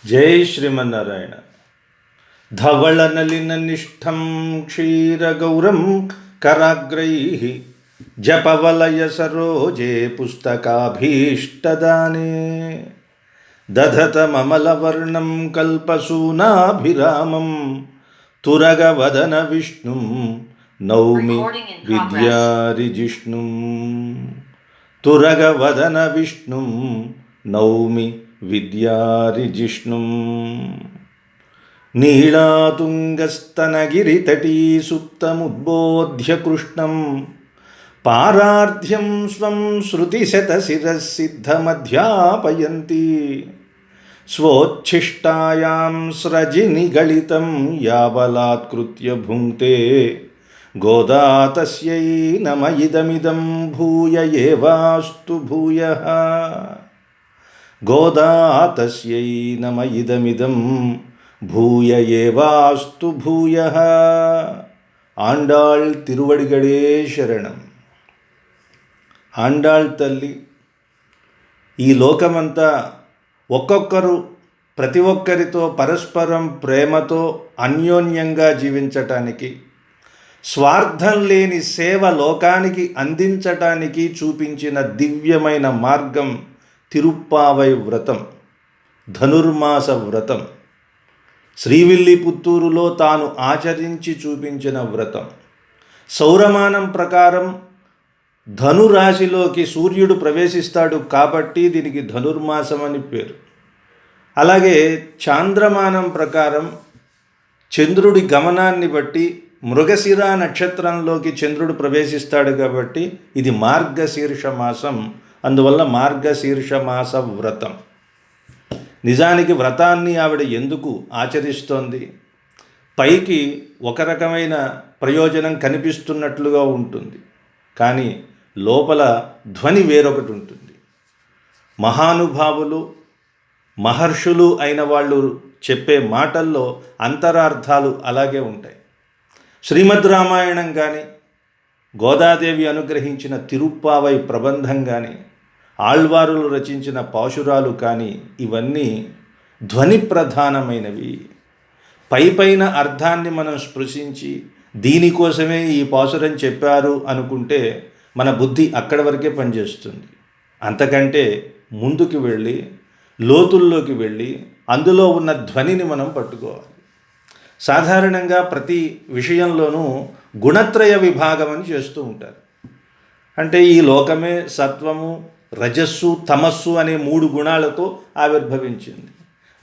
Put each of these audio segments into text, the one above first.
జై శ్రీమన్నారాయణ. ధవళనలిననిష్టం క్షీరగౌరం కరాగ్రై జపవలయ సరోజే పుస్తకాభీష్టదానే దధతమమలవర్ణం కల్పసూనాభిరామం తురగవదన విష్ణుం నౌమి విద్యారిజిష్ణుం. తురగవదన విష్ణుం నౌమి విద్యారిజిష్ణుం. నీళాతుంగస్తనగిరితటీ సుప్తముద్బోధ్య కృష్ణం పారార్థ్యం స్వం శృతిశతశిరసిద్ధమధ్యాపయంతి స్వోచ్ఛిష్టాయాం స్రజినిగళితం యాబలాత్కృత్య భుంక్తే గోదా తస్యై నమ ఇదమిదం భూయ ఏవాస్తు భూయః. గోదా తస్యై నమ ఇదమిదం భూయ ఏవాస్తు భూయః. ఆండాళ్ తిరువడిగడే శరణం. ఆండాళ్ తల్లి ఈ లోకమంతా ఒక్కొక్కరు ప్రతి ఒక్కరితో పరస్పరం ప్రేమతో అన్యోన్యంగా జీవించటానికి, స్వార్థం లేని సేవ లోకానికి అందించటానికి చూపించిన దివ్యమైన మార్గం తిరుప్పావై వ్రతం, ధనుర్మాస వ్రతం. శ్రీవిల్లిపుత్తూరులో తాను ఆచరించి చూపించిన వ్రతం. సౌరమానం ప్రకారం ధనురాశిలోకి సూర్యుడు ప్రవేశిస్తాడు కాబట్టి దీనికి ధనుర్మాసం అని పేరు. అలాగే చాంద్రమానం ప్రకారం చంద్రుడి గమనాన్ని బట్టి మృగశిర నక్షత్రంలోకి చంద్రుడు ప్రవేశిస్తాడు కాబట్టి ఇది మార్గశీర్ష మాసం. అందువల్ల మార్గశీర్ష మాస వ్రతం. నిజానికి వ్రతాన్ని ఆవిడ ఎందుకు ఆచరిస్తోంది? పైకి ఒక రకమైన ప్రయోజనం కనిపిస్తున్నట్లుగా ఉంటుంది, కానీ లోపల ధ్వని వేరొకటి ఉంటుంది. మహానుభావులు, మహర్షులు అయిన వాళ్ళు చెప్పే మాటల్లో అంతరార్థాలు అలాగే ఉంటాయి. శ్రీమద్ రామాయణం కానీ, గోదాదేవి అనుగ్రహించిన తిరుప్పావై ప్రబంధం కానీ, ఆళ్వారులు రచించిన పాశురాలు కానీ ఇవన్నీ ధ్వని ప్రధానమైనవి. పైపైన అర్థాన్ని మనం స్పృశించి దీనికోసమే ఈ పాశురం చెప్పారు అనుకుంటే మన బుద్ధి అక్కడి వరకే పనిచేస్తుంది. అంతకంటే ముందుకు వెళ్ళి లోతుల్లోకి వెళ్ళి అందులో ఉన్న ధ్వనిని మనం పట్టుకోవాలి. సాధారణంగా ప్రతి విషయంలోనూ గుణత్రయ విభాగం అని చేస్తూ ఉంటారు. అంటే ఈ లోకమే సత్వము, రజస్సు, తమస్సు అనే 3 గుణాలతో ఆవిర్భవించింది.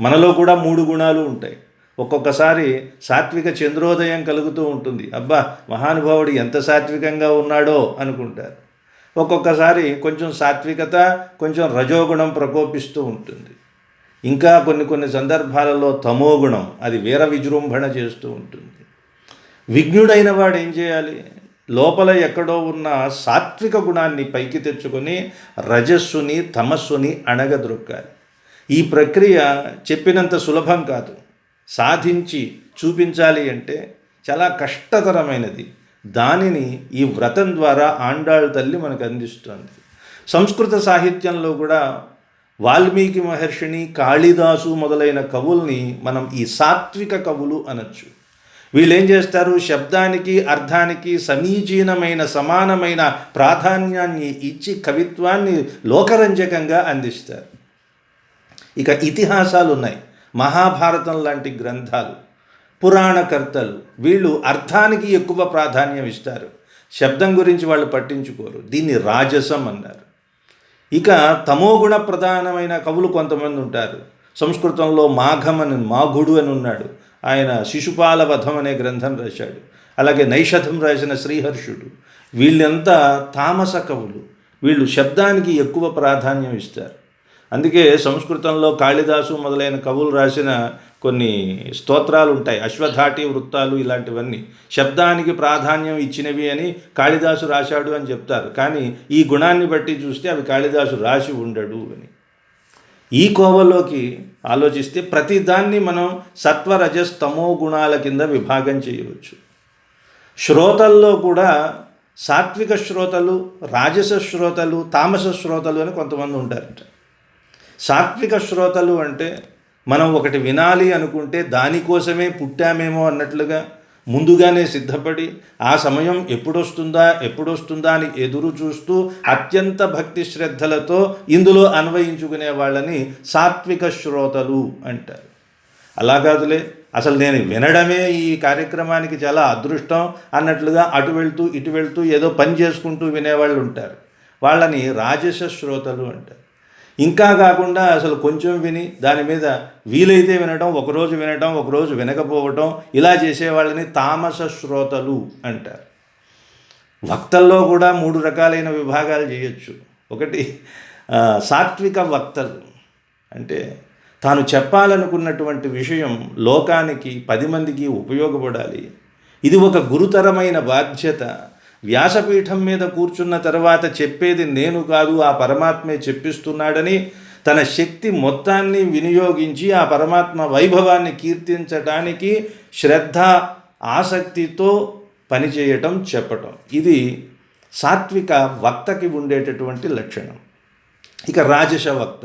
మనలో కూడా 3 గుణాలు ఉంటాయి. ఒక్కొక్కసారి సాత్విక చంద్రోదయం కలుగుతూ ఉంటుంది. అబ్బా, మహానుభావుడు ఎంత సాత్వికంగా ఉన్నాడో అనుకుంటారు. ఒక్కొక్కసారి కొంచెం సాత్వికత, కొంచెం రజోగుణం ప్రకోపిస్తూ ఉంటుంది. ఇంకా కొన్ని సందర్భాలలో తమోగుణం అది వీర విజృంభణ చేస్తూ ఉంటుంది. విజ్ఞుడైన వాడు ఏం చేయాలి? లోపల ఎక్కడో ఉన్న సాత్విక గుణాన్ని పైకి తెచ్చుకొని రజస్సుని, తమస్సుని అణగద్రొక్కాలి. ఈ ప్రక్రియ చెప్పినంత సులభం కాదు. సాధించి చూపించాలి అంటే చాలా కష్టతరమైనది. దానిని ఈ వ్రతం ద్వారా ఆండాళ్ తల్లి మనకు అందిస్తుంది. సంస్కృత సాహిత్యంలో కూడా వాల్మీకి మహర్షిని, కాళిదాసు మొదలైన కవుల్ని మనం ఈ సాత్విక కవులు అనొచ్చు. వీళ్ళు ఏం చేస్తారు? శబ్దానికి, అర్థానికి సమీచీనమైన, సమానమైన ప్రాధాన్యాన్ని ఇచ్చి కవిత్వాన్ని లోకరంజకంగా అందిస్తారు. ఇక ఇతిహాసాలు ఉన్నాయి. మహాభారతం లాంటి గ్రంథాలు, పురాణకర్తలు వీళ్ళు అర్థానికి ఎక్కువ ప్రాధాన్యం ఇస్తారు. శబ్దం గురించి వాళ్ళు పట్టించుకోరు. దీన్ని రాజసం అన్నారు. ఇక తమోగుణ ప్రధానమైన కవులు కొంతమంది ఉంటారు. సంస్కృతంలో మాఘుడు అని ఉన్నాడు. ఆయన శిశుపాల వధం అనే గ్రంథం రాశాడు. అలాగే నైషధం రాసిన శ్రీహర్షుడు. వీళ్ళంతా తామస కవులు. వీళ్ళు శబ్దానికి ఎక్కువ ప్రాధాన్యం ఇస్తారు. అందుకే సంస్కృతంలో కాళిదాసు మొదలైన కవులు రాసిన కొన్ని స్తోత్రాలు ఉంటాయి. అశ్వధాటి వృత్తాలు ఇలాంటివన్నీ శబ్దానికి ప్రాధాన్యం ఇచ్చినవి అని కాళిదాసు రాశాడు అని చెప్తారు. కానీ ఈ గుణాన్ని బట్టి చూస్తే అవి కాళిదాసు రాసి ఉండడు అని. ఈ కోవలోకి ఆలోచిస్తే ప్రతిదాన్ని మనం సత్వ, రజస్, తమో గుణాల కింద విభాగం చేయవచ్చు. శ్రోతల్లో కూడా సాత్విక శ్రోతలు, రాజస శ్రోతలు, తామస శ్రోతలు అని కొంతమంది ఉంటారట. సాత్విక శ్రోతలు అంటే మనం ఒకటి వినాలి అనుకుంటే దానికోసమే పుట్టామేమో అన్నట్లుగా ముందుగానే సిద్ధపడి ఆ సమయం ఎప్పుడొస్తుందా అని ఎదురు చూస్తూ అత్యంత భక్తి శ్రద్ధలతో ఇందులో అన్వయించుకునే వాళ్ళని సాత్విక శ్రోతలు అంటారు. అలా కాదులే, అసలు నేను వినడమే ఈ కార్యక్రమానికి చాలా అదృష్టం అన్నట్లుగా అటు వెళ్తూ ఇటు వెళ్తూ ఏదో పని చేసుకుంటూ వినేవాళ్ళు ఉంటారు. వాళ్ళని రాజస శ్రోతలు అంటారు. ఇంకా కాకుండా అసలు కొంచెం విని దాని మీద వీలైతే వినడం, ఒకరోజు వినడం, ఒకరోజు వినకపోవటం, ఇలా చేసేవాళ్ళని తామస శ్రోతలు అంటారు. వక్తల్లో కూడా 3 రకాలైన విభాగాలు చేయొచ్చు. ఒకటి సాత్విక వక్తలు, అంటే తాను చెప్పాలనుకున్నటువంటి విషయం లోకానికి 10 మందికి ఉపయోగపడాలి, ఇది ఒక గురుతరమైన బాధ్యత. వ్యాసపీఠం మీద కూర్చున్న తర్వాత చెప్పేది నేను కాదు, ఆ పరమాత్మే చెప్పిస్తున్నాడని తన శక్తి మొత్తాన్ని వినియోగించి ఆ పరమాత్మ వైభవాన్ని కీర్తించడానికి శ్రద్ధ ఆసక్తితో పనిచేయటం, చెప్పటం, ఇది సాత్విక వక్తకి ఉండేటటువంటి లక్షణం. ఇక రాజస వక్త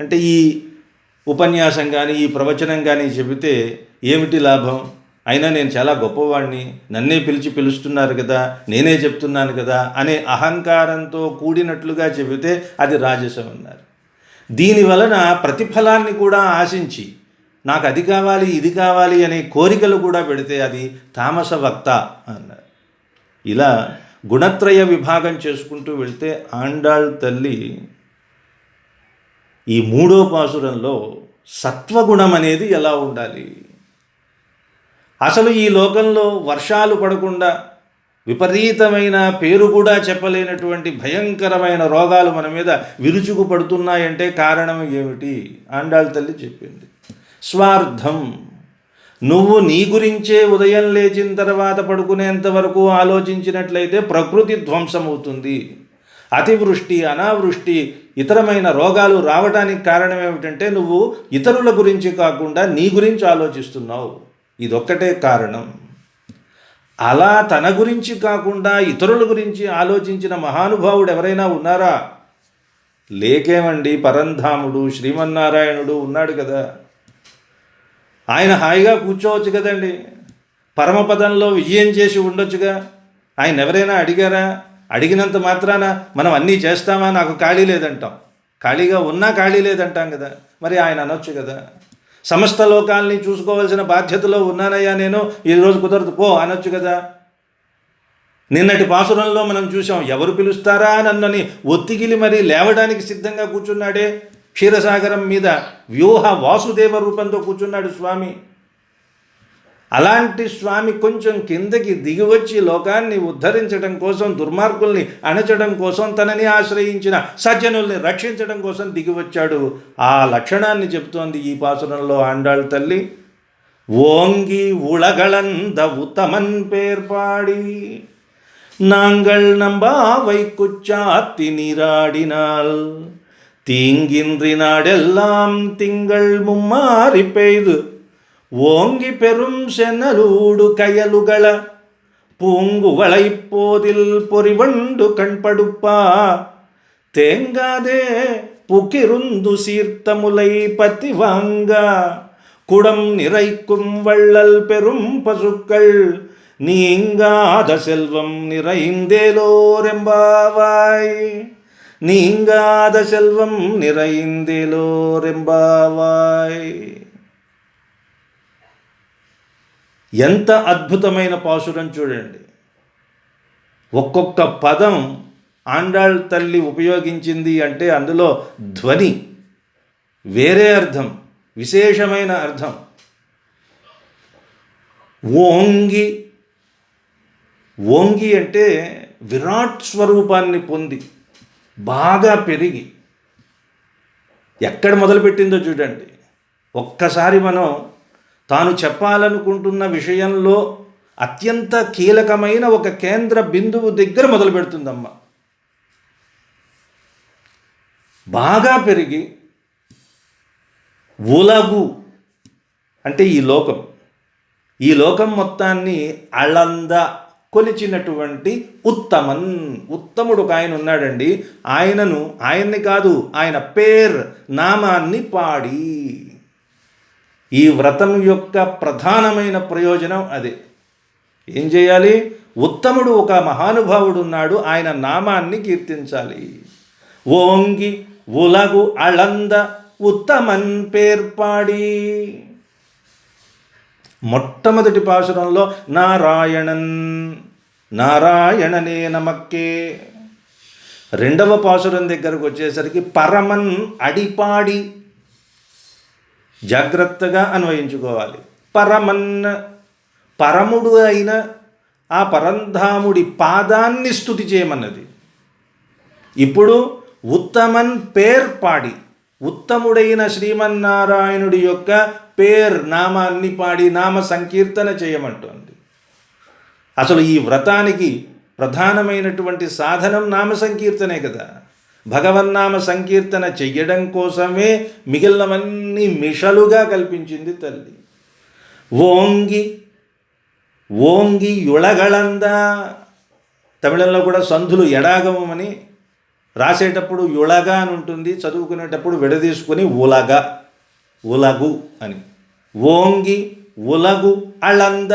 అంటే ఈ ఉపన్యాసం కానీ ఈ ప్రవచనం కానీ చెబితే ఏమిటి లాభం, అయినా నేను చాలా గొప్పవాడిని, నన్నే పిలుస్తున్నారు కదా, నేనే చెప్తున్నాను కదా అనే అహంకారంతో కూడినట్లుగా చెబితే అది రాజసం అన్నారు. దీనివలన ప్రతిఫలాన్ని కూడా ఆశించి నాకు అది కావాలి ఇది కావాలి అనే కోరికలు కూడా పెడితే అది తామస వక్త అన్నారు. ఇలా గుణత్రయ విభాగం చేసుకుంటూ వెళ్తే ఆండాళ్ తల్లి ఈ 3వ పాసురంలో సత్వగుణం అనేది ఎలా ఉండాలి, అసలు ఈ లోకంలో వర్షాలు పడకుండా విపరీతమైన పేరు కూడా చెప్పలేనటువంటి భయంకరమైన రోగాలు మన మీద విరుచుకు పడుతున్నాయంటే కారణం ఏమిటి, ఆండాళ్ తల్లి చెప్పింది. స్వార్థం. నువ్వు నీ గురించే ఉదయం లేచిన తర్వాత పడుకునేంత వరకు ఆలోచించినట్లయితే ప్రకృతి ధ్వంసమవుతుంది. అతివృష్టి, అనావృష్టి, ఇతరమైన రోగాలు రావడానికి కారణం ఏమిటంటే నువ్వు ఇతరుల గురించి కాకుండా నీ గురించి ఆలోచిస్తున్నావు, ఇదొక్కటే కారణం. అలా తన గురించి కాకుండా ఇతరుల గురించి ఆలోచించిన మహానుభావుడు ఎవరైనా ఉన్నారా? లేకేమండి, పరంధాముడు శ్రీమన్నారాయణుడు ఉన్నాడు కదా, ఆయన హాయిగా కూర్చోవచ్చు కదండి, పరమపదంలో విజయం చేసి ఉండొచ్చుగా. ఆయన ఎవరైనా అడిగారా? అడిగినంత మాత్రాన మనం అన్నీ చేస్తామా, నాకు ఖాళీ లేదంటాం, ఖాళీగా ఉన్నా ఖాళీ లేదంటాం కదా. మరి ఆయన అనొచ్చు కదా, సమస్త లోకాల్ని చూసుకోవాల్సిన బాధ్యతలో ఉన్నానయ్యా నేను, ఈరోజు కుదరదు పో అనొచ్చు కదా. నిన్నటి పాసురంలో మనం చూసాం, ఎవరు పిలుస్తారా నన్నని ఒత్తిగిలి మరీ లేవడానికి సిద్ధంగా కూర్చున్నాడే, క్షీరసాగరం మీద వ్యూహ వాసుదేవ రూపంతో కూర్చున్నాడు స్వామి. అలాంటి స్వామి కొంచెం కిందకి దిగివచ్చి లోకాన్ని ఉద్ధరించడం కోసం, దుర్మార్గుల్ని అణచడం కోసం, తనని ఆశ్రయించిన సజ్జనుల్ని రక్షించడం కోసం దిగివచ్చాడు. ఆ లక్షణాన్ని చెబుతోంది ఈ పాసురంలో ఆండాళ్ తల్లి. ఓంగి ఉళగళంద ఉత్తమన్ పేర్పాడి நாங்கள் நம்பாவை குச்சாத்தி நீராடினால் தீங்கின்றி நாடெல்லாம் திங்கள் மும்மாறி பெய்து ஓங்கி பெரும் சென்னலூடு கயலுகள பூங்குவளை போதில் பொறிவண்டு கண்படுப்பா தேங்காதே புக்கிருந்து சீர்த்த முலை பத்தி வாங்க குடம் நிறைக்கும் வள்ளல் பெரும் பசுக்கள் நீங்காத செல்வம் நிறைந்தேலோரெம்பாவாய் நீங்காத செல்వం நிறைందేలోరెంబావాయ్. ఎంత అద్భుతమైన పాసురం చూడండి. ఒక్కొక్క పదం ఆండాళ్ తల్లి ఉపయోగించింది అంటే అందులో ధ్వని వేరే అర్థం, విశేషమైన అర్థం. ఓంగి, ఓంగి అంటే విరాట్ స్వరూపాన్ని పొంది బాగా పెరిగి ఎక్కడ మొదలుపెట్టిందో చూడండి. ఒక్కసారి మనం తాను చెప్పాలనుకుంటున్న విషయంలో అత్యంత కీలకమైన ఒక కేంద్ర బిందువు దగ్గర మొదలు పెడుతుందమ్మ. బాగా పెరిగి ఉలగు అంటే ఈ లోకం మొత్తాన్ని అళంద కొలిచినటువంటి ఉత్తముడు ఒక ఆయన ఉన్నాడండి. ఆయన్ని కాదు, ఆయన నామాన్ని పాడి, ఈ వ్రతం యొక్క ప్రధానమైన ప్రయోజనం అదే. ఏం చేయాలి? ఉత్తముడు ఒక మహానుభావుడు ఉన్నాడు, ఆయన నామాన్ని కీర్తించాలి. ఓంగి ఉలగు అళంద ఉత్తమన్ పేర్పాడి. మొట్టమొదటి పాసురంలో నారాయణనే నమక్కే. రెండవ పాసురం దగ్గరకు వచ్చేసరికి పరమన్ అడిపాడి. జాగ్రత్తగా అన్వయించుకోవాలి. పరమన్, పరముడు అయిన ఆ పరంధాముడి పాదాన్ని స్తుతి చేయమన్నది. ఇప్పుడు ఉత్తమన్ పేర్పాడి, ఉత్తముడైన శ్రీమన్నారాయణుడి యొక్క నామాన్ని పాడి నామ సంకీర్తన చేయమంటోంది. అసలు ఈ వ్రతానికి ప్రధానమైనటువంటి సాధనం నామ సంకీర్తనే కదా. భగవన్నామ సంకీర్తన చెయ్యడం కోసమే మిగిలినవన్నీ మిషలుగా కల్పించింది తల్లి. ఓంగి యుళగళంద. తమిళంలో కూడా సంధులు ఎడాగమని రాసేటప్పుడు యుళగా అని ఉంటుంది, చదువుకునేటప్పుడు విడదీసుకొని ఉలగు అని. ఓంగి ఉలగు అళంద.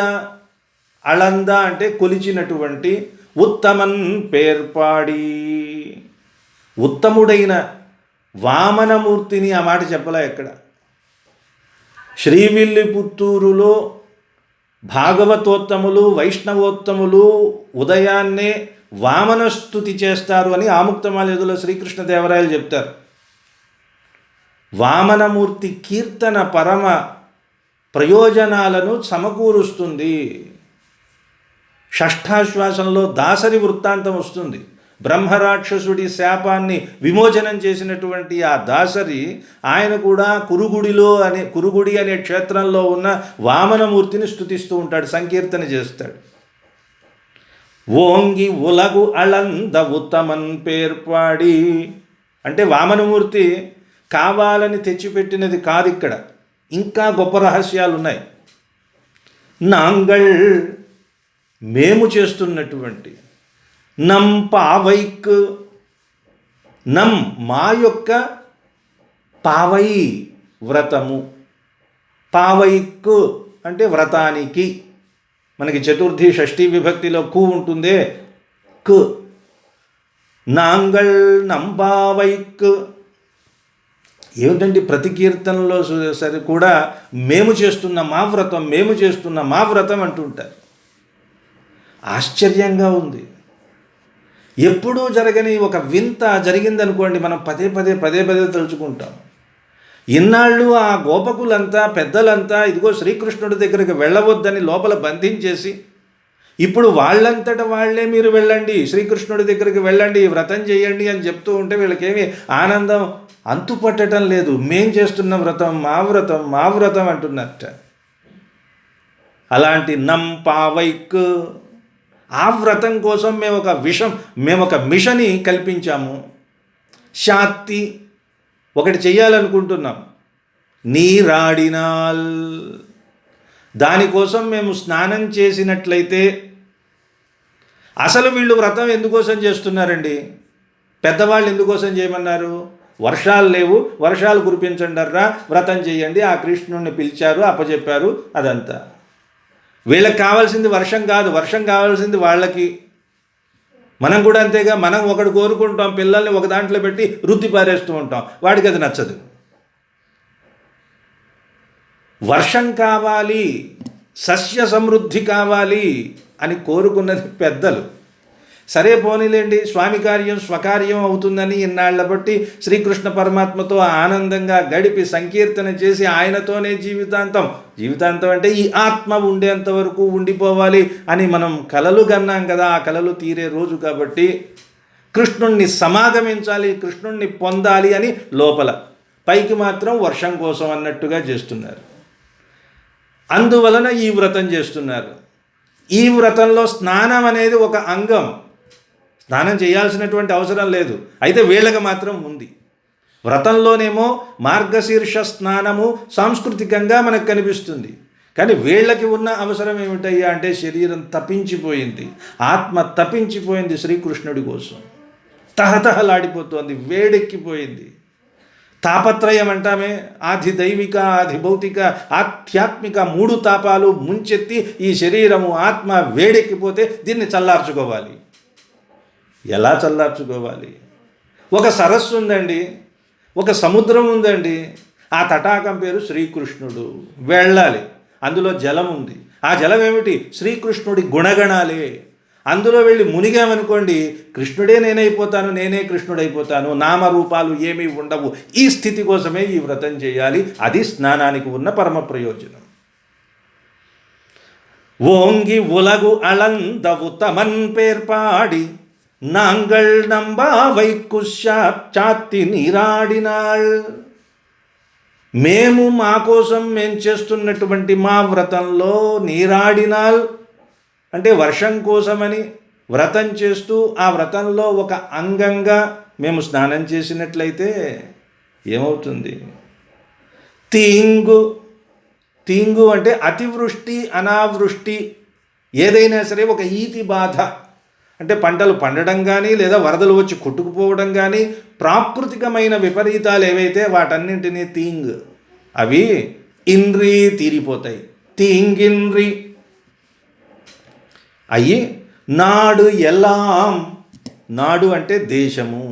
అళంద అంటే కొలిచినటువంటి. ఉత్తమన్ పేర్పాడి, ఉత్తముడైన వామనమూర్తిని. ఆ మాట చెప్పలే ఎక్కడ. శ్రీవిల్లిపుత్తూరులో భాగవతోత్తములు వైష్ణవోత్తములు ఉదయాన్నే వామనస్తుతి చేస్తారు అని ఆముక్తమాల్యదలో శ్రీకృష్ణదేవరాయలు చెప్తారు. వామనమూర్తి కీర్తన పరమ ప్రయోజనాలను సమకూరుస్తుంది. షష్ఠాశ్వాసంలో దాసరి వృత్తాంతం వస్తుంది. బ్రహ్మరాక్షసుడి శాపాన్ని విమోచనం చేసినటువంటి ఆ దాసరి, ఆయన కూడా కురుగుడి అనే క్షేత్రంలో ఉన్న వామనమూర్తిని స్తుతిస్తూ ఉంటాడు, సంకీర్తన చేస్తాడు. ఓంగి ఉలగు అళంద ఉత్తమన్ పేర్పాడి అంటే వామనమూర్తి కావాలని తెచ్చిపెట్టినది కాదు. ఇక్కడ ఇంకా గొప్ప రహస్యాలు ఉన్నాయి. నాంగళ్ మేము చేస్తున్నటువంటి, నం పావైక్, నం మా యొక్క, పావై వ్రతము, పావైక్ అంటే వ్రతానికి. మనకి చతుర్థి షష్ఠీ విభక్తిలో కు ఉంటుందే, కు. నాంగళ్ నంబావైక్ ఏమిటంటే ప్రతి కీర్తనలో సరే కూడా మేము చేస్తున్న మా వ్రతం అంటుంటారు. ఆశ్చర్యంగా ఉంది. ఎప్పుడూ జరగని ఒక వింత జరిగిందనుకోండి, మనం పదే పదే తలుచుకుంటాం. ఇన్నాళ్ళు ఆ గోపకులంతా పెద్దలంతా ఇదిగో శ్రీకృష్ణుడి దగ్గరికి వెళ్ళవద్దని లోపల బంధించేసి, ఇప్పుడు వాళ్ళంతట వాళ్ళే మీరు వెళ్ళండి, శ్రీకృష్ణుడి దగ్గరికి వెళ్ళండి, వ్రతం చేయండి అని చెప్తూ ఉంటే వీళ్ళకేమి ఆనందం అంతుపట్టడం లేదు. మేం చేస్తున్న వ్రతం మా వ్రతం అంటున్నట్ట. అలాంటి నం పావైక్, ఆ వ్రతం కోసం మేము ఒక మిషన్ని కల్పించాము. శాత్తి ఒకటి చెయ్యాలనుకుంటున్నాం. నీరాడినాల్, దానికోసం మేము స్నానం చేసినట్లయితే. అసలు వీళ్ళు వ్రతం ఎందుకోసం చేస్తున్నారండి? పెద్దవాళ్ళు ఎందుకోసం చేయమన్నారు? వర్షాలు లేవు, వర్షాలు కురిపించండర్రా, వ్రతం చేయండి, ఆ కృష్ణుడిని పిలిచారు, అప్పచెప్పారు, అదంతా. వీళ్ళకి కావాల్సింది వర్షం కాదు, వర్షం కావాల్సింది వాళ్ళకి. మనం కూడా అంతేగా. మనం ఒకడు కోరుకుంటాం, పిల్లల్ని ఒక దాంట్లో పెట్టి రుద్ది పారేస్తూ ఉంటాం, వాడికి అది నచ్చదు. వర్షం కావాలి, సస్య సమృద్ధి కావాలి అని కోరుకున్నది పెద్దలు. సరే పోనీలేండి, స్వామి కార్యం స్వకార్యం అవుతుందని ఇన్నాళ్ల బట్టి శ్రీకృష్ణ పరమాత్మతో ఆనందంగా గడిపి సంకీర్తన చేసి ఆయనతోనే జీవితాంతం అంటే ఈ ఆత్మ ఉండేంత వరకు ఉండిపోవాలి అని మనం కలలు కన్నాం కదా. ఆ కలలు తీరే రోజు కాబట్టి కృష్ణుణ్ణి సమాగమించాలి, కృష్ణుణ్ణి పొందాలి అని లోపల, పైకి మాత్రం వర్షం కోసం అన్నట్టుగా చేస్తున్నారు. అందువలన ఈ వ్రతం చేస్తున్నారు. ఈ వ్రతంలో స్నానం అనేది ఒక అంగం. స్నానం చేయాల్సినటువంటి అవసరం లేదు, అయితే వీళ్ళకి మాత్రం ఉంది. వ్రతంలోనేమో మార్గశీర్ష స్నానము సాంస్కృతికంగా మనకు కనిపిస్తుంది, కానీ వీళ్ళకి ఉన్న అవసరం ఏమిటయ్యా అంటే శరీరం తపించిపోయింది, ఆత్మ తపించిపోయింది శ్రీకృష్ణుడి కోసం, తహతహలాడిపోతోంది, వేడెక్కిపోయింది. తాపత్రయం అంటామే, ఆది దైవిక, ఆది భౌతిక, ఆధ్యాత్మిక 3 తాపాలు ముంచెత్తి ఈ శరీరము ఆత్మ వేడెక్కిపోతే దీన్ని చల్లార్చుకోవాలి. ఎలా చల్లార్చుకోవాలి? ఒక సరస్సు ఉందండి, ఒక సముద్రం ఉందండి, ఆ తటాకం పేరు శ్రీకృష్ణుడు. వెళ్ళాలి, అందులో జలం ఉంది. ఆ జలం ఏమిటి? శ్రీకృష్ణుడి గుణగణాలే. అందులో వెళ్ళి మునిగామనుకోండి, కృష్ణుడే నేనైపోతాను, నేనే కృష్ణుడైపోతాను, నామరూపాలు ఏమీ ఉండవు. ఈ స్థితి కోసమే ఈ వ్రతం చేయాలి. అది స్నానానికి ఉన్న పరమ ప్రయోజనం. ఓంగి ఉలగు అళందవు తమన్ పేర్పాడి నాంగళ్ నంబా వైకుశాతి నీరాడినాళ్. మేము మా కోసం మేము చేస్తున్నటువంటి మా వ్రతంలో నీరాడినాల్ అంటే వర్షం కోసమని వ్రతం చేస్తూ ఆ వ్రతంలో ఒక అంగంగా మేము స్నానం చేసినట్లయితే ఏమవుతుంది? తీంగు, తీంగు అంటే అతివృష్టి అనావృష్టి, ఏదైనా సరే ఒక ఈతి బాధ అంటే పంటలు పండడం కానీ లేదా వరదలు వచ్చి కొట్టుకుపోవడం కానీ ప్రాకృతికమైన విపరీతాలు ఏవైతే వాటన్నింటినీ తీంగ్, అవి ఇంద్రి తీరిపోతాయి. తీంగిన్రి అయ్యి నాడు ఎల్లాం, నాడు అంటే దేశము.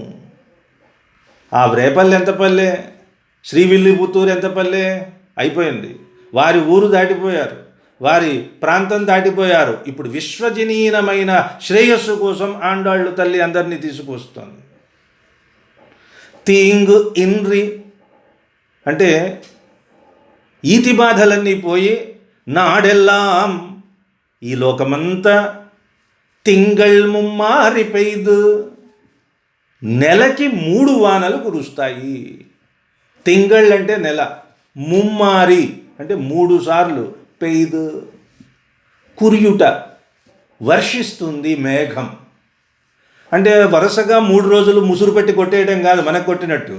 ఆ రేపల్లి ఎంత పల్లె, శ్రీవిల్లిపుత్తూరు ఎంత పల్లె అయిపోయింది. వారి ఊరు దాటిపోయారు, వారి ప్రాంతం దాటిపోయారు. ఇప్పుడు విశ్వజనీనమైన శ్రేయస్సు కోసం ఆండాళ్ళు తల్లి అందరినీ తీసుకొస్తుంది. తీంగ్ ఇన్రి అంటే ఈతి బాధలన్నీ పోయి నాడెల్లాం ఈ లోకమంతా తింగళ్ ముమ్మారి పెయ్దు నెలకి 3 వానలు కురుస్తాయి. తింగళ్ అంటే నెల, ముమ్మారి అంటే 3 సార్లు, పెయ్దు కురియుట వర్షిస్తుంది మేఘం. అంటే వరుసగా 3 రోజులు ముసురు పెట్టి కొట్టేయడం కాదు, మనకు కొట్టినట్టు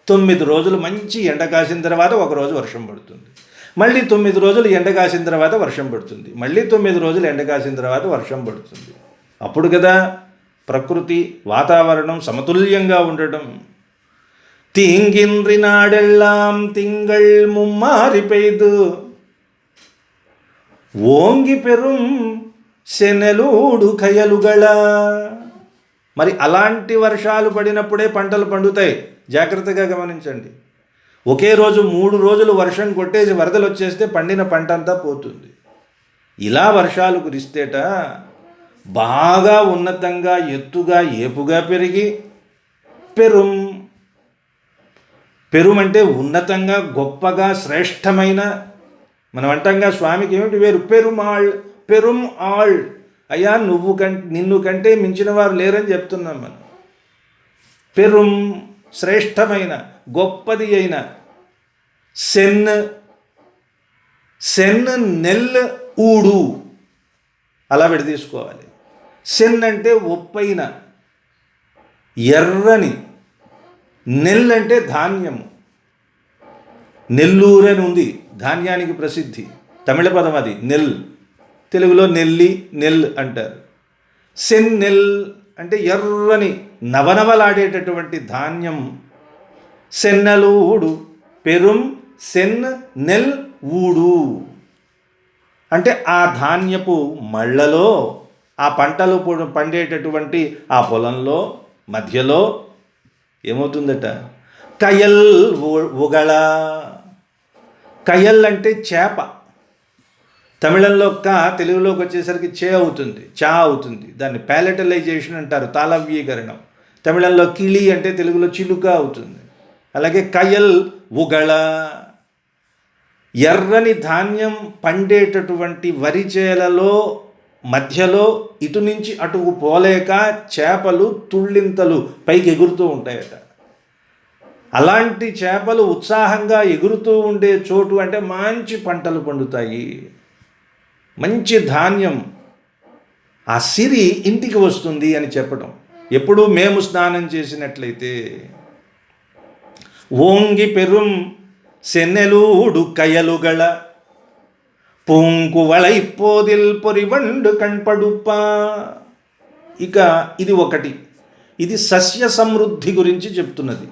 9 రోజులు మంచి ఎండ కాసిన తర్వాత 1 రోజు వర్షం పడుతుంది, మళ్ళీ 9 రోజులు ఎండ కాసిన తర్వాత వర్షం పడుతుంది, మళ్ళీ 9 రోజులు ఎండ కాసిన తర్వాత వర్షం పడుతుంది. అప్పుడు కదా ప్రకృతి వాతావరణం సమతుల్యంగా ఉండటం. తీంగిన్రి నాడెల్లాం తింగళ్ ముమ్మారి పెయ్దు ఓంగి పెరుం శెనెలూడు కయలుగళ. మరి అలాంటి వర్షాలు పడినప్పుడే పంటలు పండుతాయి. జాగ్రత్తగా గమనించండి. ఒకే రోజు 3 రోజులు వర్షం కొట్టేసి వరదలు వచ్చేస్తే పండిన పంట అంతా పోతుంది. ఇలా వర్షాలు కురిస్తేట బాగా ఉన్నతంగా ఎత్తుగా ఏపుగా పెరిగి పెరుం, పెరుం అంటే ఉన్నతంగా గొప్పగా శ్రేష్టమైన, మనం అంటాంగా స్వామికి ఏమిటి వేరు? పెరుమాళ్, పెరుం ఆళ్. అయ్యా నిన్ను కంటే మించిన వారు లేరని చెప్తున్నాం మనం. పెరుం శ్రేష్టమైన గొప్పది అయిన, సెన్, సెన్ నెల్ ఊడు అలా విడదీసుకోవాలి. సెన్ అంటే ఒప్పైన ఎర్రని, నెల్ అంటే ధాన్యము. నెల్లూరు అని ఉంది, ధాన్యానికి ప్రసిద్ధి, తమిళ పదం అది నెల్, తెలుగులో నెల్లి, నెల్ అంటారు. సెన్ నెల్ అంటే ఎర్రని నవనవలాడేటటువంటి ధాన్యం. సెన్నలూడు పెరుం సెన్ నెల్ ఊడు అంటే ఆ ధాన్యపు మళ్ళలో, ఆ పంటలు పండేటటువంటి ఆ పొలంలో మధ్యలో ఏమవుతుందట? కయల్ ఉగళ. కయల్ అంటే చేప. తమిళంలో తెలుగులోకి వచ్చేసరికి చే అవుతుంది, చా అవుతుంది. దాన్ని ప్యాలెటలైజేషన్ అంటారు, తాళవ్యీకరణం. తమిళంలో కిళి అంటే తెలుగులో చిలుక అవుతుంది. అలాగే కయల్ ఉగళ, ఎర్రని ధాన్యం పండేటటువంటి వరి చేలలో మధ్యలో ఇటు నుంచి అటుకు పోలేక చేపలు తుళ్ళింతలు పైకి ఎగురుతూ ఉంటాయట. అలాంటి చేపలు ఉత్సాహంగా ఎగురుతూ ఉండే చోటు అంటే మంచి పంటలు పండుతాయి, మంచి ధాన్యం, ఆ సిరి ఇంటికి వస్తుంది అని చెప్పడం. ఎప్పుడు మేము స్నానం చేసినట్లయితే ఓంగి పెరుం సెన్నెలూడు కయలుగళ పూంకువళై పోదిల్ పొరివండు కణ్పడుప్ప. ఇక ఇది ఒకటి, ఇది సస్య సమృద్ధి గురించి చెప్తున్నది.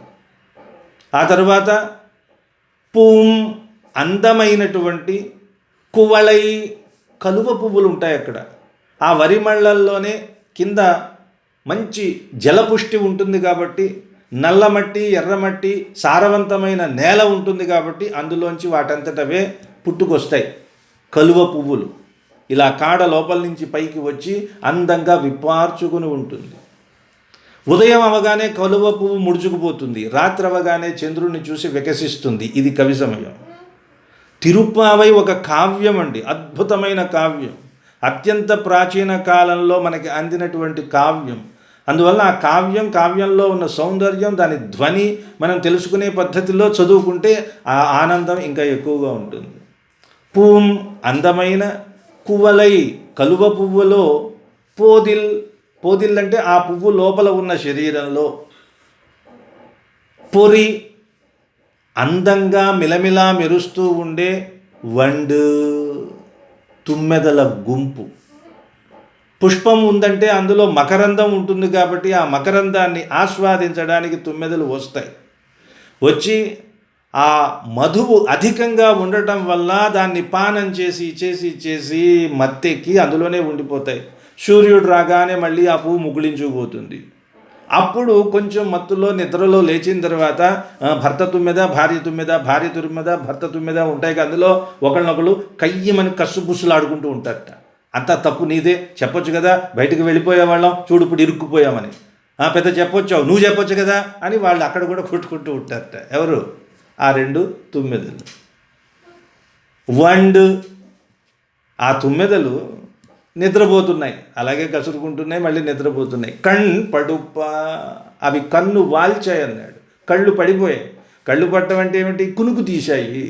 ఆ తర్వాత పూం అందమైనటువంటి కువళై కలువ పువ్వులు ఉంటాయి అక్కడ. ఆ వరి మళ్ళల్లోనే కింద మంచి జలపుష్టి ఉంటుంది కాబట్టి, నల్లమట్టి ఎర్రమట్టి సారవంతమైన నేల ఉంటుంది కాబట్టి అందులోంచి వాటంతటవే పుట్టుకొస్తాయి కలువ పువ్వులు. ఇలా కాడ లోపల నుంచి పైకి వచ్చి అందంగా విప్పార్చుకుని ఉంటుంది. ఉదయం అవగానే కలువ పువ్వు ముడుచుకుపోతుంది, రాత్రి అవగానే చంద్రుడిని చూసి వికసిస్తుంది. ఇది కవి సమయం. తిరుప్పావై ఒక కావ్యం అండి, అద్భుతమైన కావ్యం, అత్యంత ప్రాచీన కాలంలో మనకి అందినటువంటి కావ్యం. అందువల్ల ఆ కావ్యంలో ఉన్న సౌందర్యం, దాని ధ్వని మనం తెలుసుకునే పద్ధతిలో చదువుకుంటే ఆ ఆనందం ఇంకా ఎక్కువగా ఉంటుంది. పూం అందమైన, కువలై కలువ పువ్వులో, పోదిల్ అంటే ఆ పువ్వు లోపల ఉన్న శరీరంలో, పొరి అందంగా మిలమిలా మెరుస్తూ ఉండే వండు తుమ్మెదల గుంపు. పుష్పం ఉందంటే అందులో మకరందం ఉంటుంది కాబట్టి ఆ మకరందాన్ని ఆస్వాదించడానికి తుమ్మెదలు వస్తాయి. వచ్చి ఆ మధువు అధికంగా ఉండటం వల్ల దాన్ని పానం చేసి చేసి చేసి మత్తెక్కి అందులోనే ఉండిపోతాయి. సూర్యుడు రాగానే మళ్ళీ ఆ పువ్వు ముగుళించుకుపోతుంది. అప్పుడు కొంచెం మత్తులో నిద్రలో లేచిన తర్వాత భర్త తుమ్మెద, భార్య తుమ్మెద, భార్య తుమ్మెద, భర్త తుమ్మెద ఉంటాయి. అందులో ఒకళ్ళనొకళ్ళు కయ్యమని కస్సుబుస్సులు ఆడుకుంటూ ఉంటారట. అంతా తప్పు నీదే, చెప్పొచ్చు కదా, బయటకు వెళ్ళిపోయేవాళ్ళం, చూడు ఇప్పుడు ఇరుక్కుపోయామని. పెద్ద చెప్పొచ్చావు, నువ్వు చెప్పొచ్చు కదా అని వాళ్ళు అక్కడ కూడా కొట్టుకుంటూ ఉంటారట. ఎవరు? ఆ రెండు తుమ్మెదలు. వండు ఆ తుమ్మెదలు నిద్రపోతున్నాయి, అలాగే కసురుకుంటున్నాయి, మళ్ళీ నిద్రపోతున్నాయి. పడుప్ప అవి కన్ను వాల్చాయి అన్నాడు, కళ్ళు పడిపోయాయి. కళ్ళు పట్టడం అంటే ఏమిటి? కునుకు తీశాయి.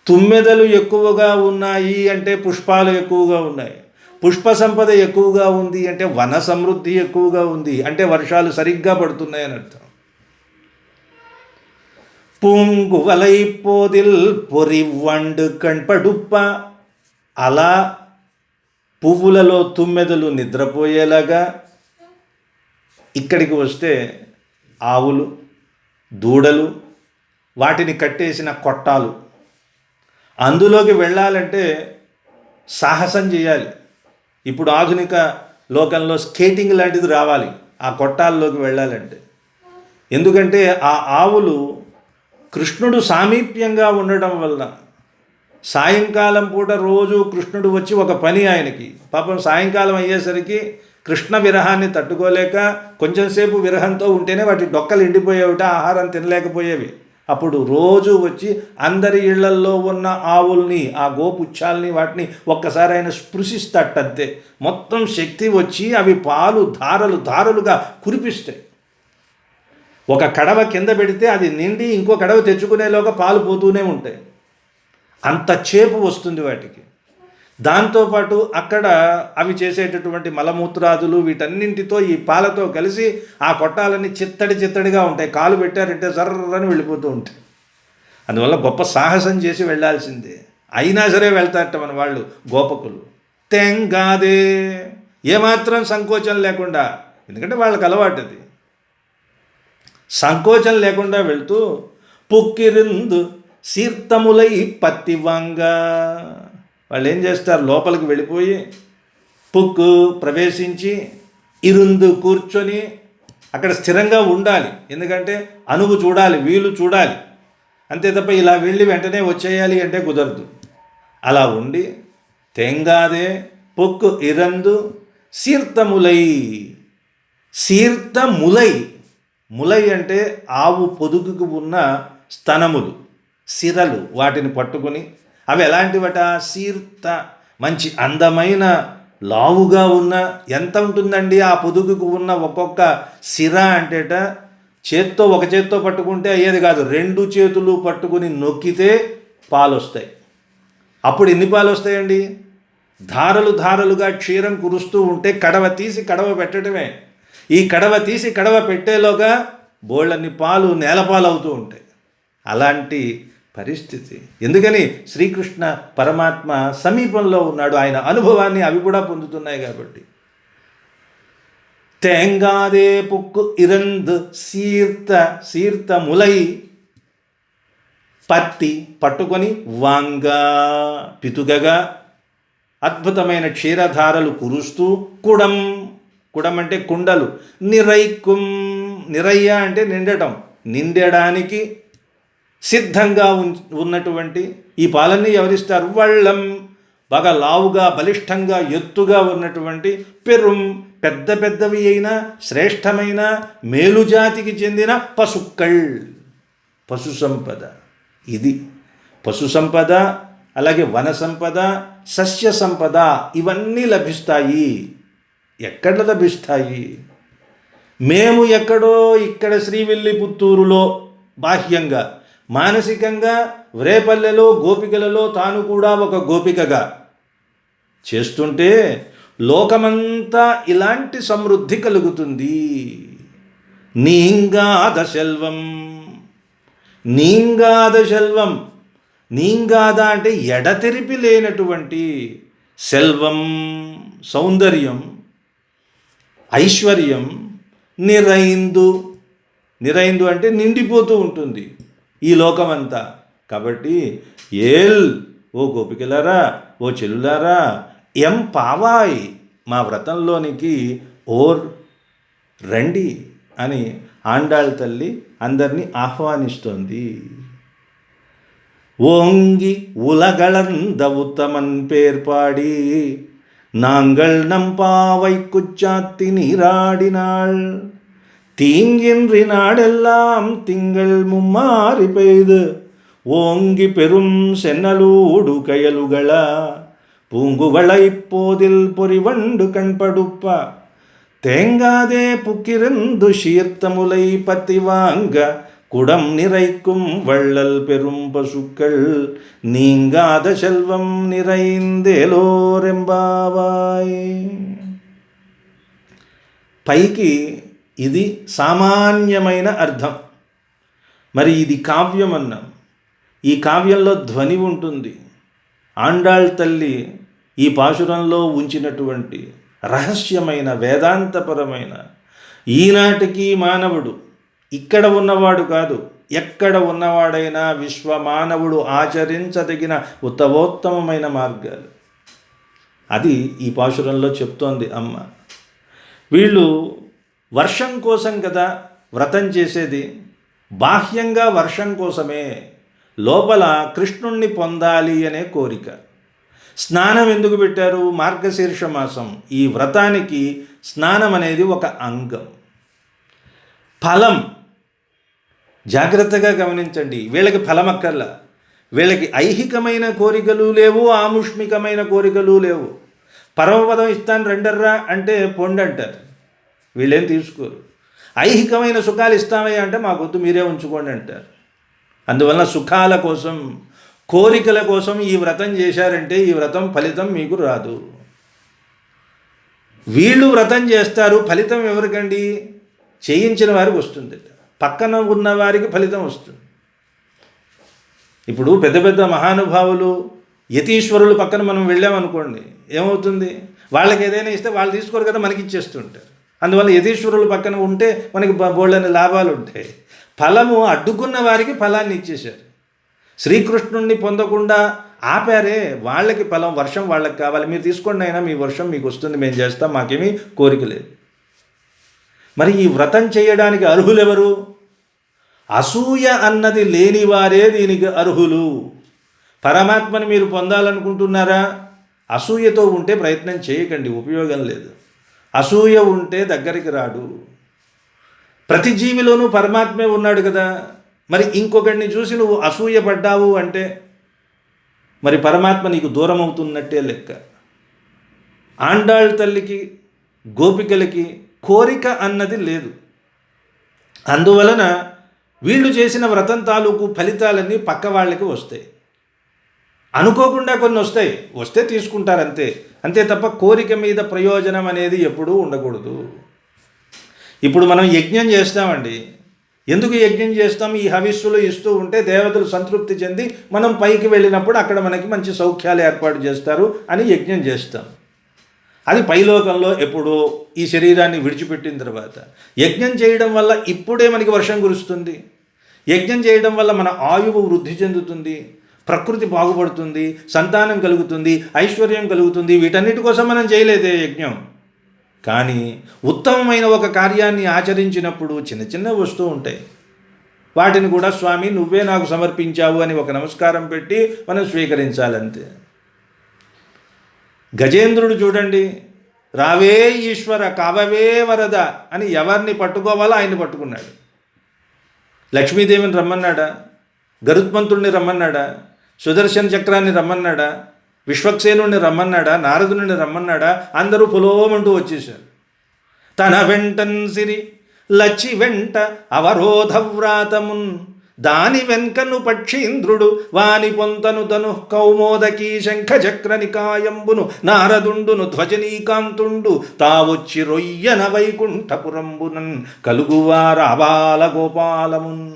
తుమ్మెదలు ఎక్కువగా ఉన్నాయి అంటే పుష్పాలు ఎక్కువగా ఉన్నాయి, పుష్ప సంపద ఎక్కువగా ఉంది అంటే వన సమృద్ధి ఎక్కువగా ఉంది, అంటే వర్షాలు సరిగ్గా పడుతున్నాయి అని అర్థం. పూంగువలై పోదిల్ పొరి వండు కణ్పడుప్ప, అలా పువ్వులలో తుమ్మెదలు నిద్రపోయేలాగా ఇక్కడికి వస్తే ఆవులు, దూడలు, వాటిని కట్టేసిన కొట్టాలు, అందులోకి వెళ్ళాలంటే సాహసం చేయాలి. ఇప్పుడు ఆధునిక లోకంలో స్కేటింగ్ లాంటిది రావాలి ఆ కొట్టాల్లోకి వెళ్ళాలంటే. ఎందుకంటే ఆ ఆవులు కృష్ణుడు సామీప్యంగా ఉండడం వల్ల సాయంకాలం పూట రోజు కృష్ణుడు వచ్చి ఒక పని ఆయనకి, పాపం సాయంకాలం అయ్యేసరికి కృష్ణ విరహాన్ని తట్టుకోలేక కొంచెంసేపు విరహంతో ఉంటేనే వాటి డొక్కలు ఎండిపోయేవిట, ఆహారం తినలేకపోయేవి. అప్పుడు రోజు వచ్చి అందరి ఇళ్లల్లో ఉన్న ఆవుల్ని, ఆ గోపుచ్చాలని వాటిని ఒక్కసారి ఆయన స్పృశిస్తట్టంతే, మొత్తం శక్తి వచ్చి అవి పాలు ధారలు ధారలుగా కురిపిస్తాయి. ఒక కడవ కింద పెడితే అది నిండి ఇంకో కడవ తెచ్చుకునేలోగా పాలు పోతూనే ఉంటాయి. అంత చేపు వస్తుంది వాటికి. దాంతోపాటు అక్కడ అవి చేసేటటువంటి మలమూత్రాదులు వీటన్నింటితో ఈ పాలతో కలిసి ఆ కొట్టాలన్నీ చిత్తడిగా ఉంటాయి. కాలు పెట్టారంటే జర్రని వెళ్ళిపోతూ ఉంటాయి. అందువల్ల గొప్ప సాహసం చేసి వెళ్ళాల్సిందే. అయినా సరే వెళ్తారట మన వాళ్ళు, గోపకులు. తెంగాదే, ఏమాత్రం సంకోచం లేకుండా, ఎందుకంటే వాళ్ళకి అలవాటు అది. సంకోచం లేకుండా వెళ్తూ పుక్కిరిందు సీర్తములై పత్తివంగా, వాళ్ళు ఏం చేస్తారు, లోపలికి వెళ్ళిపోయి పుక్కు ప్రవేశించి ఇరుందు కూర్చొని అక్కడ స్థిరంగా ఉండాలి. ఎందుకంటే అనువు చూడాలి, వీలు చూడాలి, అంతే తప్ప ఇలా వెళ్ళి వెంటనే వచ్చేయాలి అంటే కుదరదు. అలా ఉండి తెంగాదే పొక్కు ఇరందు సీర్తములై, సీర్తములై, ములై అంటే ఆవు పొదుగుకు ఉన్న స్తనములు, సిరలు, వాటిని పట్టుకుని అవి ఎలాంటివట, సీర్త, మంచి అందమైన లావుగా ఉన్న, ఎంత ఉంటుందండి ఆ పొదుగుకు ఉన్న ఒక్కొక్క సిర అంటేట, చేత్తో ఒక చేత్తో పట్టుకుంటే అయ్యేది కాదు, రెండు చేతులు పట్టుకుని నొక్కితే పాలు వస్తాయి. అప్పుడు ఎన్ని పాలు వస్తాయండి? ధారలు ధారలుగా క్షీరం కురుస్తూ ఉంటే కడవ తీసి కడవ పెట్టడమే. ఈ కడవ తీసి కడవ పెట్టేలోగా బోళ్ళన్ని పాలు నేలపాలు అవుతూ ఉంటాయి. అలాంటి పరిస్థితి. ఎందుకని? శ్రీకృష్ణ పరమాత్మ సమీపంలో ఉన్నాడు, ఆయన అనుభవాన్ని అవి కూడా పొందుతున్నాయి కాబట్టి. తేంగాదే పుక్కు ఇరంద్ సీర్త ములై పత్తి పట్టుకొని వాంగ పితుగగా అద్భుతమైన క్షీరధారలు కురుస్తూ కుడం అంటే కుండలు నిరైక్కుం నిరయ్య అంటే నిండటం నిండడానికి సిద్ధంగా ఉన్నటువంటి ఈ పాలన్నీ ఎవరిస్తారు? వళ్ళం బాగా లావుగా బలిష్టంగా ఎత్తుగా ఉన్నటువంటి పెరుం పెద్ద పెద్దవి అయిన శ్రేష్టమైన మేలుజాతికి చెందిన పశుక్కళ్ పశు సంపద. ఇది పశు సంపద, అలాగే వన సంపద, సస్య సంపద ఇవన్నీ లభిస్తాయి. ఎక్కడ లభిస్తాయి? మేము ఎక్కడో ఇక్కడ శ్రీవిల్లిపుత్తూరులో బాహ్యంగా, మానసికంగా వ్రేపల్లెలో గోపికలలో తాను కూడా ఒక గోపికగా చేస్తుంటే లోకమంతా ఇలాంటి సమృద్ధి కలుగుతుంది. నీంగాద సెల్వం, నీంగాద సెల్వం, నీంగాద అంటే ఎడతెరిపి లేనటువంటి సెల్వం సౌందర్యం, ఐశ్వర్యం, నిరైందు అంటే నిండిపోతూ ఉంటుంది ఈ లోకమంతా. కాబట్టి ఓ గోపికలారా, ఓ చెల్లులారా, ఎం పావాయ్ మా వ్రతంలోనికి ఓర్ రండి అని ఆండాళ్ తల్లి అందరినీ ఆహ్వానిస్తోంది. ఓంగి ఉలగళంద ఉత్తమన్ పేర్పాడి நாங்கள் நம்பாவை குச்சாத்தி நீராடினாள் தீங்கின்றி நாடெல்லாம் திங்கள் மும்மாறி பெய்து ஓங்கி பெரும் சென்னலூடு கயலுகள பூங்குவள இப்போதில் பொறிவண்டு கண்படுப்ப தேங்காதே புக்கிருந்து சீர்த்தமுலை பத்தி வாங்க குடம் நிறைக்கும் வள்ளல் பெரும் பசுக்கள் நீங்காத செல்வம் நிறைந்தேலோరెంబావాయ్. పైకి ఇది సామాన్యమైన అర్థం, మరి ఇది కావ్యం అన్నాం. ఈ కావ్యంలో ధ్వని ఉంటుంది. ఆండాళ్ తల్లి ఈ పాశురంలో ఉంచినటువంటి రహస్యమైన వేదాంతపరమైన, ఈనాటికి మానవుడు ఇక్కడ ఉన్నవాడు కాదు, ఎక్కడ ఉన్నవాడైనా విశ్వమానవుడు ఆచరించదగిన ఉత్తమోత్తమైన మార్గాలు అది ఈ పాశురంలో చెప్తోంది అమ్మ. వీళ్ళు వర్షం కోసం కదా వ్రతం చేసేది, బాహ్యంగా వర్షం కోసమే, లోపల కృష్ణుణ్ణి పొందాలి అనే కోరిక. స్నానం ఎందుకు పెట్టారు? మార్గశీర్ష మాసం. ఈ వ్రతానికి స్నానం అనేది ఒక అంగం. ఫలం జాగ్రత్తగా గమనించండి. వీళ్ళకి ఫలం అక్కర్లా, వీళ్ళకి ఐహికమైన కోరికలు లేవు, ఆముష్మికమైన కోరికలు లేవు. పరమపదం ఇస్తాను రెండర్రా అంటే పొండి అంటారు, వీళ్ళేం తీసుకోరు. ఐహికమైన సుఖాలు ఇస్తామయ్యా అంటే మాకొద్దు మీరే ఉంచుకోండి అంటారు. అందువలన సుఖాల కోసం, కోరికల కోసం ఈ వ్రతం చేశారంటే ఈ వ్రతం ఫలితం మీకు రాదు. వీళ్ళు వ్రతం చేస్తారు, ఫలితం ఎవరికండి? చేయించిన వారికి వస్తుంది, పక్కన ఉన్న వారికి ఫలితం వస్తుంది. ఇప్పుడు పెద్ద పెద్ద మహానుభావులు యతీశ్వరులు పక్కన మనం వెళ్ళామనుకోండి, ఏమవుతుంది? వాళ్ళకి ఏదైనా ఇస్తే వాళ్ళు తీసుకోరు కదా, మనకి ఇచ్చేస్తుంటారు. అందువల్ల యతీశ్వరులు పక్కన ఉంటే మనకి బోళ్ళని లాభాలు ఉంటాయి. ఫలము అడ్డుకున్న వారికి ఫలాన్ని ఇచ్చేశారు. శ్రీకృష్ణుణ్ణి పొందకుండా ఆపారే, వాళ్ళకి ఫలం, వర్షం వాళ్ళకి కావాలి, మీరు తీసుకోండి అయినా మీ వర్షం మీకు వస్తుంది, మేము చేస్తాం, మాకేమీ కోరిక లేదు. మరి ఈ వ్రతం చేయడానికి అర్హులెవరు? అసూయ అన్నది లేనివారే దీనికి అర్హులు. పరమాత్మని మీరు పొందాలనుకుంటున్నారా? అసూయతో ఉంటే ప్రయత్నం చేయకండి, ఉపయోగం లేదు. అసూయ ఉంటే దగ్గరికి రాడు. ప్రతి జీవిలోనూ పరమాత్మే ఉన్నాడు కదా. మరి ఇంకొకడిని చూసి నువ్వు అసూయ పడ్డావు అంటే మరి పరమాత్మ నీకు దూరం అవుతున్నట్టే లెక్క. ఆండాళ్ తల్లికి, గోపికలకి కోరిక అన్నది లేదు. అందువలన వీళ్ళు చేసిన వ్రతం తాలూకు ఫలితాలన్నీ పక్క వాళ్ళకి వస్తాయి. అనుకోకుండా కొన్ని వస్తే తీసుకుంటారు అంతే తప్ప కోరిక మీద ప్రయోజనం అనేది ఎప్పుడూ ఉండకూడదు. ఇప్పుడు మనం యజ్ఞం చేస్తామండి, ఎందుకు యజ్ఞం చేస్తాం? ఈ హవిస్సులు ఇస్తూ ఉంటే దేవతలు సంతృప్తి చెంది మనం పైకి వెళ్ళినప్పుడు అక్కడ మనకి మంచి సౌఖ్యాలు ఏర్పాటు చేస్తారు అని యజ్ఞం చేస్తాం. అది పైలోకంలో ఎప్పుడో ఈ శరీరాన్ని విడిచిపెట్టిన తర్వాత. యజ్ఞం చేయడం వల్ల ఇప్పుడే మనకి వర్షం కురుస్తుంది. యజ్ఞం చేయడం వల్ల మన ఆయువు వృద్ధి చెందుతుంది, ప్రకృతి బాగుపడుతుంది, సంతానం కలుగుతుంది, ఐశ్వర్యం కలుగుతుంది. వీటన్నిటి కోసం మనం చేయలేదే యజ్ఞం. కానీ ఉత్తమమైన ఒక కార్యాన్ని ఆచరించినప్పుడు చిన్న చిన్న వస్తూ ఉంటాయి. వాటిని కూడా స్వామి నువ్వే నాకు సమర్పించావు అని ఒక నమస్కారం పెట్టి మనం స్వీకరించాలంతే. గజేంద్రుడు చూడండి, రావే ఈశ్వర కావవే వరద అని ఎవరిని పట్టుకోవాలో ఆయన్ని పట్టుకున్నాడు. లక్ష్మీదేవిని రమ్మన్నాడా, గరుత్మంతుడిని రమ్మన్నాడా, సుదర్శన చక్రాన్ని రమ్మన్నాడా, విశ్వక్సేనుడిని రమ్మన్నాడా, నారదుని రమ్మన్నాడా? అందరూ పొలోమంటూ వచ్చేశారు. తన వెంటన్ సిరి లచ్చి వెంట అవరోధవ్రాతమున్ దాని వెంకను పక్షీంద్రుడు వాని పొంతను తను కౌమోదకీ శంఖచక్ర నికాయంబును నారదుండును ధ్వజనీకాంతుండు తావొచ్చి రొయ్యన వైకుంఠపురంబునన్ కలుగువారాబాల గోపాలమున్.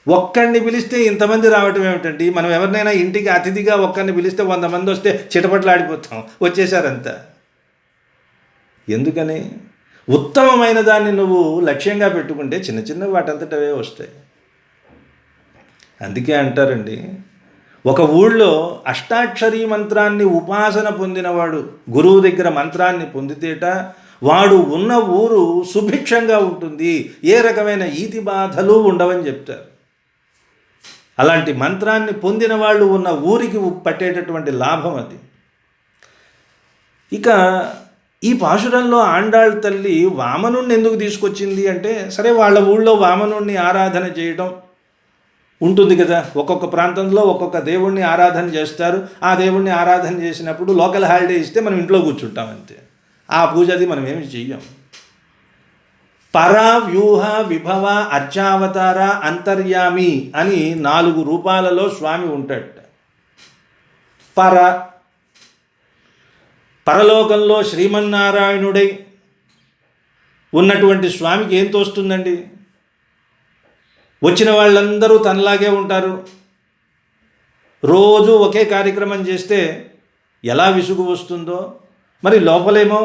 ఒక్కడిని పిలిస్తే ఇంతమంది రావటం ఏమిటండి? మనం ఎవరినైనా ఇంటికి అతిథిగా ఒక్కడిని పిలిస్తే 100 మంది వస్తే చిటపట్లాడిపోతాం, వచ్చేసారంతా. ఎందుకని? ఉత్తమమైన దాన్ని నువ్వు లక్ష్యంగా పెట్టుకుంటే చిన్న చిన్న వాటంతటవే వస్తాయి. అందుకే అంటారండి, ఒక ఊళ్ళో అష్టాక్షరీ మంత్రాన్ని ఉపాసన పొందినవాడు గురువు దగ్గర మంత్రాన్ని పొందితేట వాడు ఉన్న ఊరు సుభిక్షంగా ఉంటుంది, ఏ రకమైన ఈతి బాధలు ఉండవని చెప్తారు. అలాంటి మంత్రాన్ని పొందిన వాళ్ళు ఉన్న ఊరికి పట్టేటటువంటి లాభం అది. ఇక ఈ పాశురంలో ఆండాళ్ తల్లి వామనుణ్ణి ఎందుకు తీసుకొచ్చింది అంటే, సరే వాళ్ళ ఊళ్ళో వామనుణ్ణి ఆరాధన చేయడం ఉంటుంది కదా, ఒక్కొక్క ప్రాంతంలో ఒక్కొక్క దేవుణ్ణి ఆరాధన చేస్తారు. ఆ దేవుణ్ణి ఆరాధన చేసినప్పుడు లోకల్ హాలిడే ఇస్తే మనం ఇంట్లో కూర్చుంటాం అంతే. ఆ పూజ అది మనం ఏమి చెయ్యం. పర, వ్యూహ, విభవ, అర్చావతార, అంతర్యామి అని 4 రూపాలలో స్వామి ఉంటాడట. పరలోకంలో శ్రీమన్నారాయణుడై ఉన్నటువంటి స్వామికి ఏం తోస్తుందండి? వచ్చిన వాళ్ళందరూ తనలాగే ఉంటారు. రోజు ఒకే కార్యక్రమం చేస్తే ఎలా విసుగు వస్తుందో, మరి లోపలేమో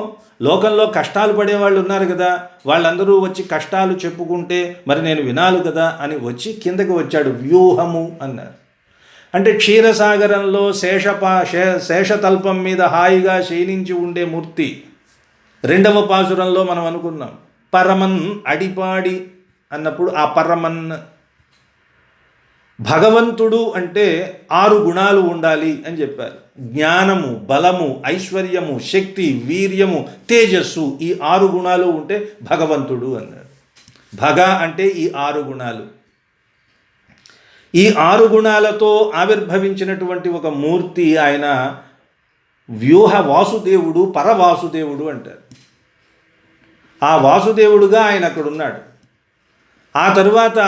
లోకంలో కష్టాలు పడేవాళ్ళు ఉన్నారు కదా, వాళ్ళందరూ వచ్చి కష్టాలు చెప్పుకుంటే మరి నేను వినాలి కదా అని వచ్చి కిందకి వచ్చాడు. వ్యూహము అన్నారు. అంటే క్షీరసాగరంలో శేషతల్పం మీద హాయిగా శయనించి ఉండే మూర్తి. 2వ పాసురంలో మనం అనుకున్నాం పరమన్ అడిపాడి అన్నప్పుడు ఆ పరమన్ భగవంతుడు అంటే 6 గుణాలు ఉండాలి అని చెప్పారు. జ్ఞానము, బలము, ఐశ్వర్యము, శక్తి, వీర్యము, తేజస్సు, ఈ 6 గుణాలు ఉంటే భగవంతుడు అన్నారు. భగ అంటే ఈ 6 గుణాలు. ఈ 6 గుణాలతో ఆవిర్భవించినటువంటి ఒక మూర్తి ఆయన వ్యూహ వాసుదేవుడు, పరవాసుదేవుడు అంటారు. ఆ వాసుదేవుడుగా ఆయన అక్కడ ఉన్నాడు. ఆ తరువాత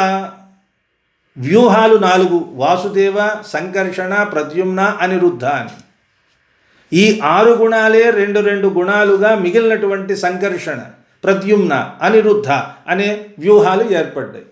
వ్యూహాలు 4: వాసుదేవ, సంకర్షణ, ప్రద్యుమ్న, అనిరుద్ధ అని. ఈ 6 గుణాలే 2 గుణాలుగా మిగిలినటువంటి సంకర్షణ, ప్రద్యుమ్న, అనిరుద్ధ అనే వ్యూహాలు ఏర్పడ్డాయి.